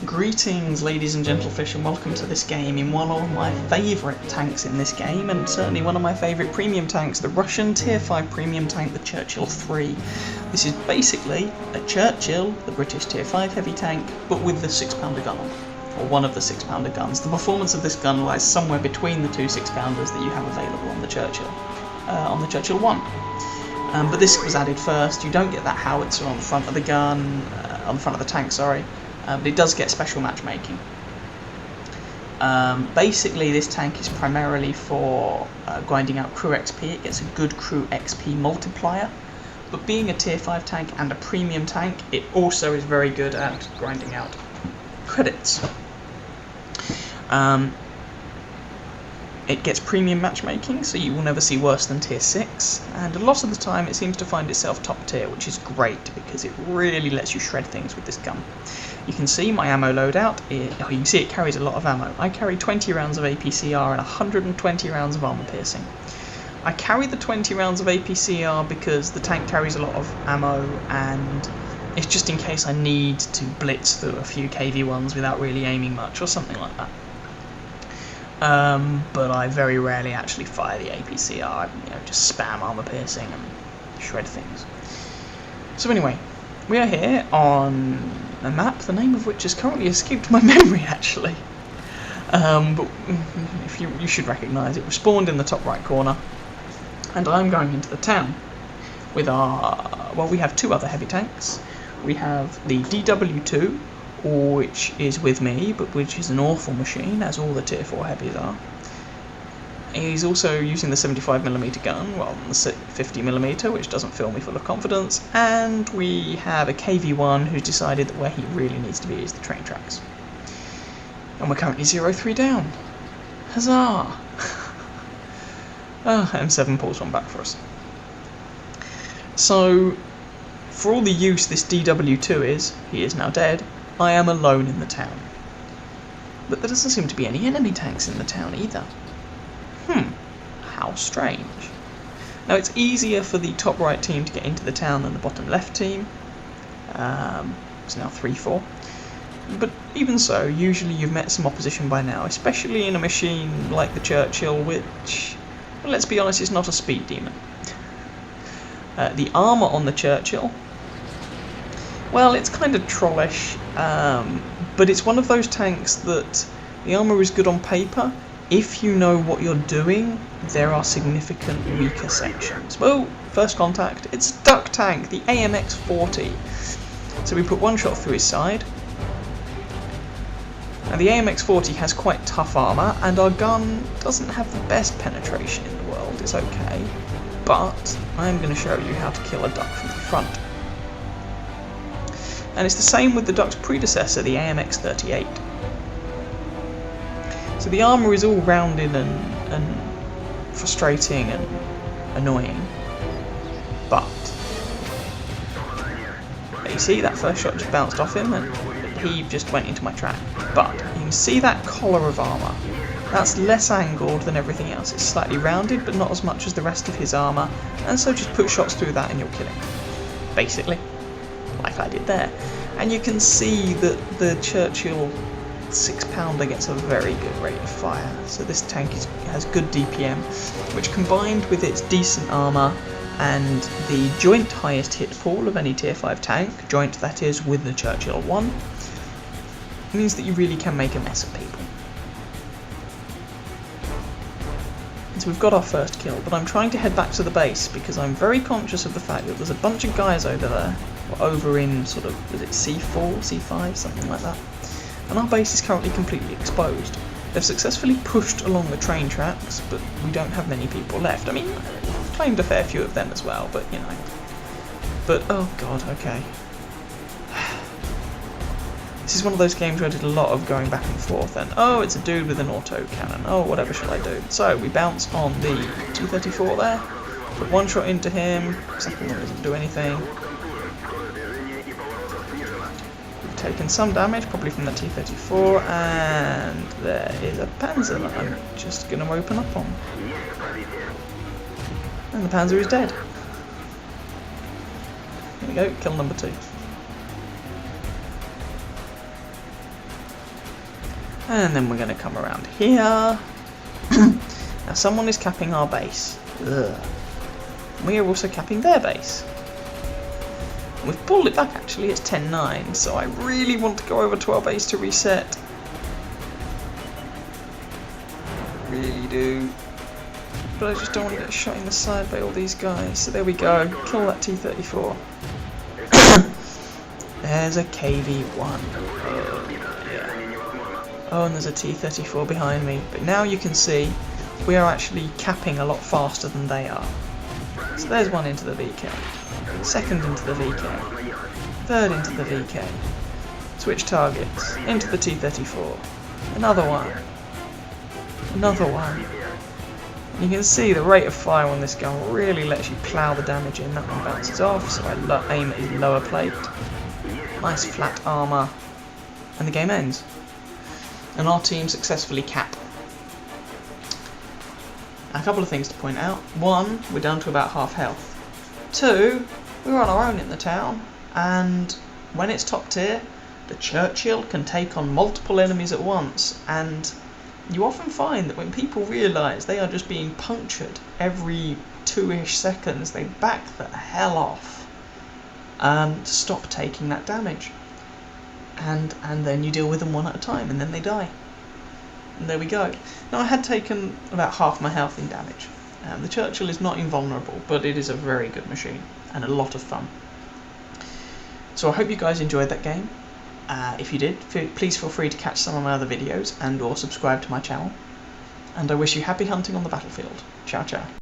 Greetings, ladies and gentlefish, and welcome to this game in one of my favourite tanks in this game, and certainly one of my favourite premium tanks, the Russian Tier 5 premium tank, the Churchill III. This is basically a Churchill, the British Tier 5 heavy tank, but with the 6-pounder gun on, or one of the 6-pounder guns. The performance of this gun lies somewhere between the two 6-pounders that you have available on the Churchill I. But this was added first. You don't get that howitzer on the front of the gun, on the front of the tank, sorry. But it does get special matchmaking. Basically, this tank is primarily for grinding out crew XP. It gets a good crew XP multiplier. But being a tier 5 tank and a premium tank, it also is very good at grinding out credits. It gets premium matchmaking, so you will never see worse than tier 6, and a lot of the time it seems to find itself top tier, which is great because it really lets you shred things with this gun. You can see my ammo loadout, you can see it carries a lot of ammo. I carry 20 rounds of APCR and 120 rounds of armor piercing. I carry the 20 rounds of APCR because the tank carries a lot of ammo, and it's just in case I need to blitz through a few KV1s without really aiming much or something like that. But I very rarely actually fire the APCR, I just spam armor piercing and shred things. So anyway, we are here on a map, the name of which has currently escaped my memory actually. But if you should recognise it, we're spawned in the top right corner, and I'm going into the town with we have two other heavy tanks. We have the DW2, which is with me, but which is an awful machine, as all the tier 4 heavies are. He's also using the 75mm gun rather than the 50mm, which doesn't fill me full of confidence, and we have a KV1 who's decided that where he really needs to be is the train tracks. And we're currently 0-3 down. Huzzah! M7 pulls one back for us. So, for all the use this DW2 is, he is now dead, I am alone in the town. But there doesn't seem to be any enemy tanks in the town either. How strange. Now it's easier for the top right team to get into the town than the bottom left team. It's now 3-4. But even so, usually you've met some opposition by now, especially in a machine like the Churchill, which, well, let's be honest, is not a speed demon. The armour on the Churchill, well, it's kind of trollish, but it's one of those tanks that the armour is good on paper. If you know what you're doing, there are significant weaker sections. Well, first contact, it's a duck tank, the AMX-40. So we put one shot through his side. Now the AMX-40 has quite tough armour, and our gun doesn't have the best penetration in the world, it's okay. But I'm going to show you how to kill a duck from the front. And it's the same with the duck's predecessor, the AMX-38. So the armour is all rounded and frustrating and annoying, but you see that first shot just bounced off him and he just went into my track. But you can see that collar of armour, that's less angled than everything else. It's slightly rounded but not as much as the rest of his armour, and so just put shots through that and you'll kill him, basically, like I did there. And you can see that the Churchill 6-pounder gets a very good rate of fire, so this tank has good DPM, which combined with its decent armour and the joint highest hit pool of any tier 5 tank, joint that is with the Churchill I, means that you really can make a mess of people. So we've got our first kill, but I'm trying to head back to the base because I'm very conscious of the fact that there's a bunch of guys over there, or over in sort of, was it C4, C5, something like that. And our base is currently completely exposed. They've successfully pushed along the train tracks, but we don't have many people left. I mean, I've claimed a fair few of them as well, but But, oh god, okay. This is one of those games where I did a lot of going back and forth, and oh, it's a dude with an auto cannon, oh, whatever shall I do? So, we bounce on the T-34 there, put one shot into him, second one doesn't do anything. Taken some damage, probably from the T-34, and there is a Panzer that I'm just going to open up on. And the Panzer is dead. There we go, kill number 2. And then we're going to come around here. Now someone is capping our base. Ugh. We are also capping their base. We've pulled it back actually, it's 10-9, so I really want to go over to our base to reset. Really do. But I just don't want to get shot in the side by all these guys. So there we go, kill that T-34. There's a KV-1. Oh, yeah. Oh, and there's a T-34 behind me. But now you can see we are actually capping a lot faster than they are. So there's one into the VK. Second into the VK. Third into the VK. Switch targets. Into the T-34. Another one. Another one. You can see the rate of fire on this gun really lets you plough the damage in. That one bounces off, so I aim at his lower plate. Nice flat armour. And the game ends. And our team successfully cap. A couple of things to point out. One, we're down to about half health. Two, we're on our own in the town, and when it's top tier, the Churchill can take on multiple enemies at once, and you often find that when people realise they are just being punctured every 2-ish seconds, they back the hell off to stop taking that damage. And then you deal with them one at a time, and then they die. And there we go. Now I had taken about half my health in damage. The Churchill is not invulnerable, but it is a very good machine, and a lot of fun. So I hope you guys enjoyed that game. If you did, please feel free to catch some of my other videos and or subscribe to my channel. And I wish you happy hunting on the battlefield. Ciao ciao.